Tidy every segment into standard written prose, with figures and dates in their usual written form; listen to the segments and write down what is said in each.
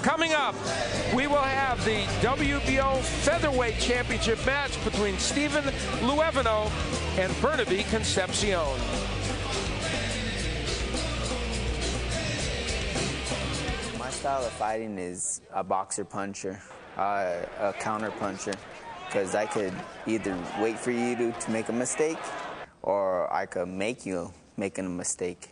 Coming up, we will have the WBO Featherweight Championship match between Stephen Luevano and Burnaby Concepcion. My style of fighting is a boxer puncher, a counter puncher, because I could either wait for you to make a mistake, or I could make you making a mistake.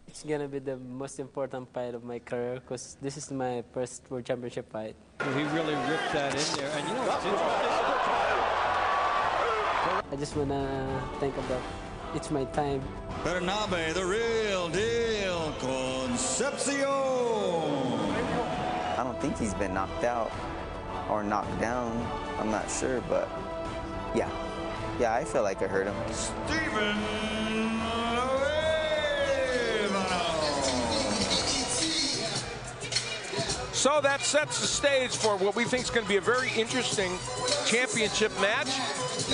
It's gonna be the most important fight of my career because this is my first World Championship fight. He really ripped that in there, and you know what's interesting? I just wanna think about it's my time. Bernabe, the real deal, Concepcion. I don't think he's been knocked out or knocked down. I'm not sure, but yeah, I feel like I hurt him. Stephen So that sets the stage for what we think is going to be a very interesting championship match.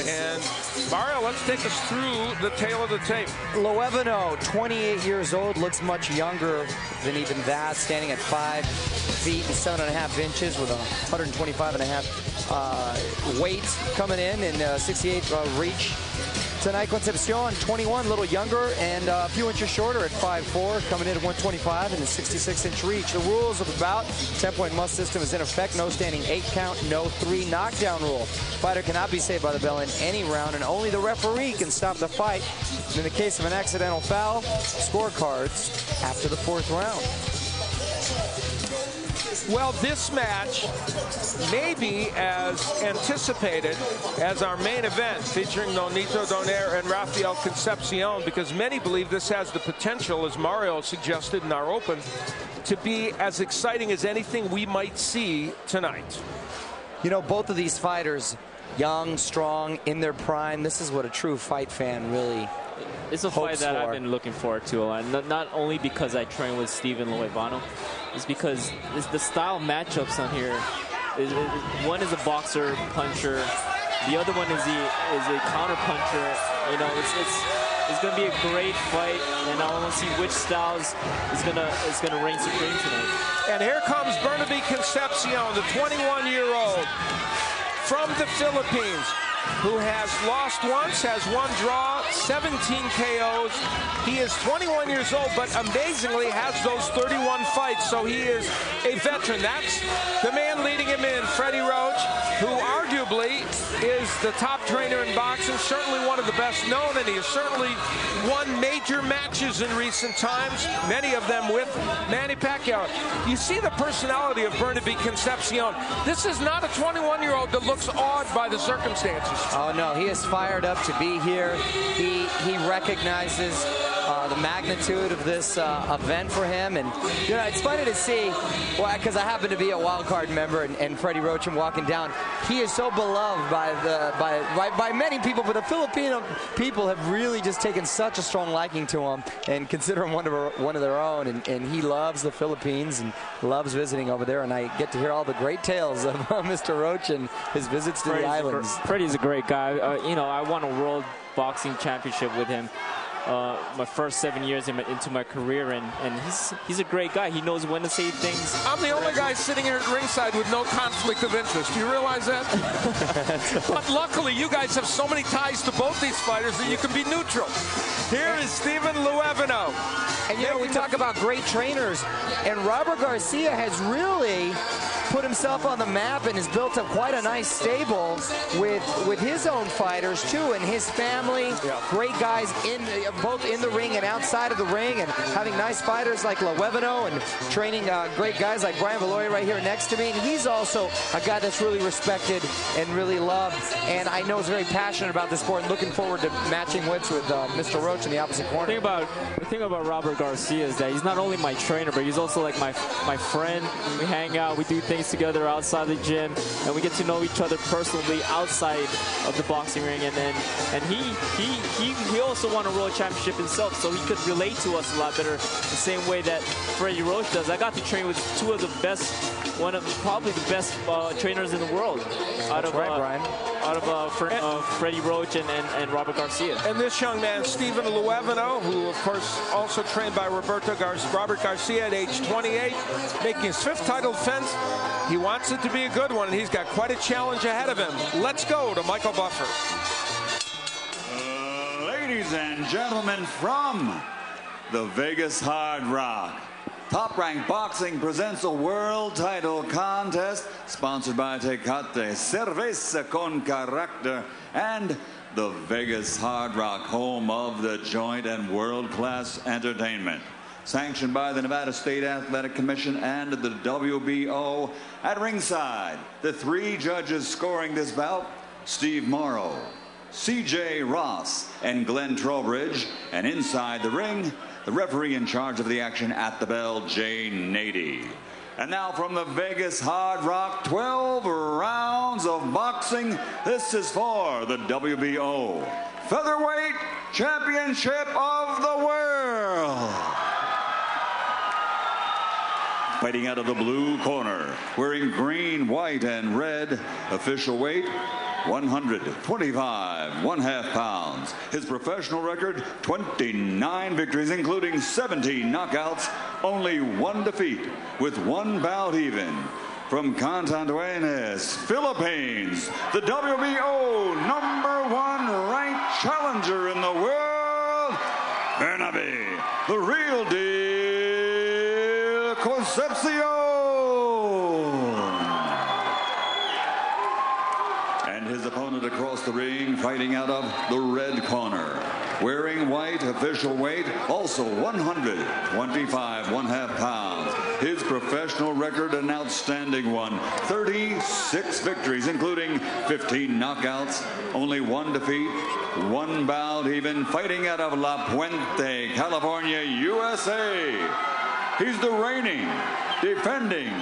And Mario, let's take us through the tale of the tape. Luevano, 28 years old, looks much younger than even that, standing at 5 feet and 7.5 inches with 125.5 weight coming in and 68 reach. Tonight, Concepcion, 21, a little younger and a few inches shorter at 5'4", coming in at 125 and a 66-inch reach. The rules of the bout, 10-point must system is in effect. No standing 8 count, no 3 knockdown rule. Fighter cannot be saved by the bell in any round, and only the referee can stop the fight. And in the case of an accidental foul, scorecards after the 4th round. Well, this match may be as anticipated as our main event featuring Nonito Donaire and Rafael Concepcion, because many believe this has the potential, as Mario suggested in our open, to be as exciting as anything we might see tonight. You know, both of these fighters, young, strong, in their prime. This is what a true fight fan really It's a fight that I've been looking forward to, and not only because I train with Stephen Luevano, it's because the style matchups on here. One is a boxer puncher, the other one is a counter puncher. You know, it's going to be a great fight, and I want to see which styles is going to reign supreme tonight. And here comes Burnaby Concepcion, the 21-year-old from the Philippines, who has lost once, has 1 draw, 17 KOs. He is 21 years old, but amazingly has those 31 fights, so he is a veteran. That's the man leading him in, Freddie Roach, who arguably is the top trainer in boxing, certainly one of the best known, and he has certainly won major matches in recent times, many of them with Manny Pacquiao. You see the personality of Burnaby Concepcion. This is not a 21-year-old that looks awed by the circumstances. Oh no, he is fired up to be here. He recognizes the magnitude of this event for him, and you know, it's funny to see, well, because I happen to be a wild card member, and Freddie Roach walking down. He is so beloved by many people, but the Filipino people have really just taken such a strong liking to him and consider him one of their own. And he loves the Philippines and loves visiting over there. And I get to hear all the great tales of Mr. Roach and his visits to the islands. Freddie's a great guy. You know, I won a world boxing championship with him my first 7 years into my career, and he's a great guy. He knows when to say things. I'm the only guy sitting here at ringside with no conflict of interest. Do you realize that? But luckily, you guys have so many ties to both these fighters that you can be neutral. Here is Stephen Luevano. And you know, we talk about great trainers, and Robert Garcia has really put himself on the map and has built up quite a nice stable with his own fighters too, and his family. Yeah. Great guys both in the ring and outside of the ring, and having nice fighters like Luevano and training great guys like Brian Valoria right here next to me. And he's also a guy that's really respected and really loved, and I know is very passionate about this sport and looking forward to matching wits with Mr. Roach in the opposite corner. The thing about Robert Garcia is that he's not only my trainer, but he's also like my friend. We hang out, we do things together outside the gym, and we get to know each other personally outside of the boxing ring. And he also won a world championship himself, so he could relate to us a lot better, the same way that Freddie Roach does. I got to train with 2 of the best one of probably the best trainers in the world, out of Freddie Roach and Robert Garcia. And this young man, Stephen Luevano, who of course also trained by Robert Garcia at age 28, making his 5th title defense. He wants it to be a good one, and he's got quite a challenge ahead of him. Let's go to Michael Buffer. Ladies and gentlemen, from the Vegas Hard Rock, Top Rank Boxing presents a world title contest sponsored by Tecate, Cerveza con Carácter, and the Vegas Hard Rock, home of the joint and world-class entertainment. Sanctioned by the Nevada State Athletic Commission and the WBO. At ringside, the 3 judges scoring this bout: Steve Morrow, C.J. Ross, and Glenn Trowbridge. And inside the ring, the referee in charge of the action at the bell, Jay Nady. And now from the Vegas Hard Rock, 12 rounds of boxing. This is for the WBO Featherweight Championship of the World. Fighting out of the blue corner, wearing green, white, and red, official weight 125 1/2 pounds. His professional record, 29 victories, including 17 knockouts, only 1 defeat, with 1 bout even. From Concepcion, Philippines, the WBO #1 ranked challenger in the world, Bernabe, the real deal, Concepcion. And his opponent across the ring, fighting out of the red corner, wearing white, official weight, also 125 1/2 pounds. His professional record, an outstanding one, 36 victories, including 15 knockouts, only 1 defeat, 1 bout even, fighting out of La Puente, California, USA. He's the reigning, defending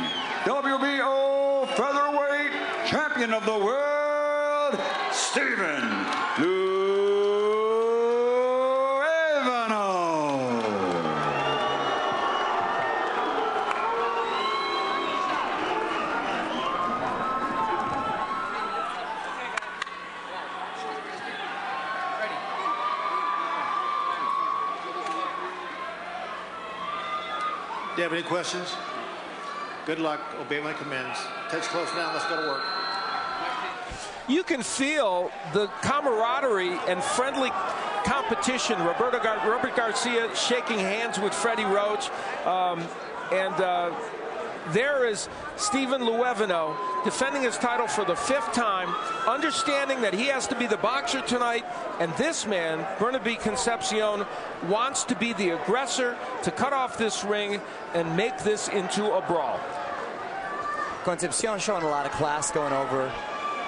WBO featherweight champion of the world, Stephen Luevano. Do you have any questions? Good luck. Obey my commands. Touch close now. Let's go to work. You can feel the camaraderie and friendly competition. Robert Garcia shaking hands with Freddie Roach. There is Stephen Luevano defending his title for the 5th time, understanding that he has to be the boxer tonight, and this man, Bernabe Concepcion, wants to be the aggressor to cut off this ring and make this into a brawl. Concepcion showing a lot of class, going over,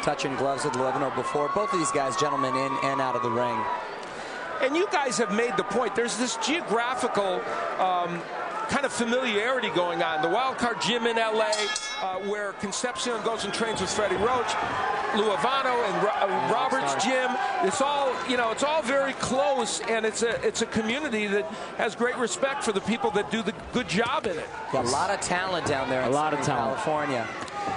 touching gloves with Luevano before. Both of these guys, gentlemen, in and out of the ring. And you guys have made the point. There's this geographical kind of familiarity going on. The Wildcard Gym in LA, where Concepcion goes and trains with Freddie Roach, Luevano and Robert's gym. It's all, it's all very close, and it's a community that has great respect for the people that do the good job in it. Got a lot of talent down there. A lot of talent. California.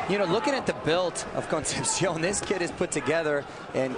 Looking at the build of Concepcion, this kid is put together and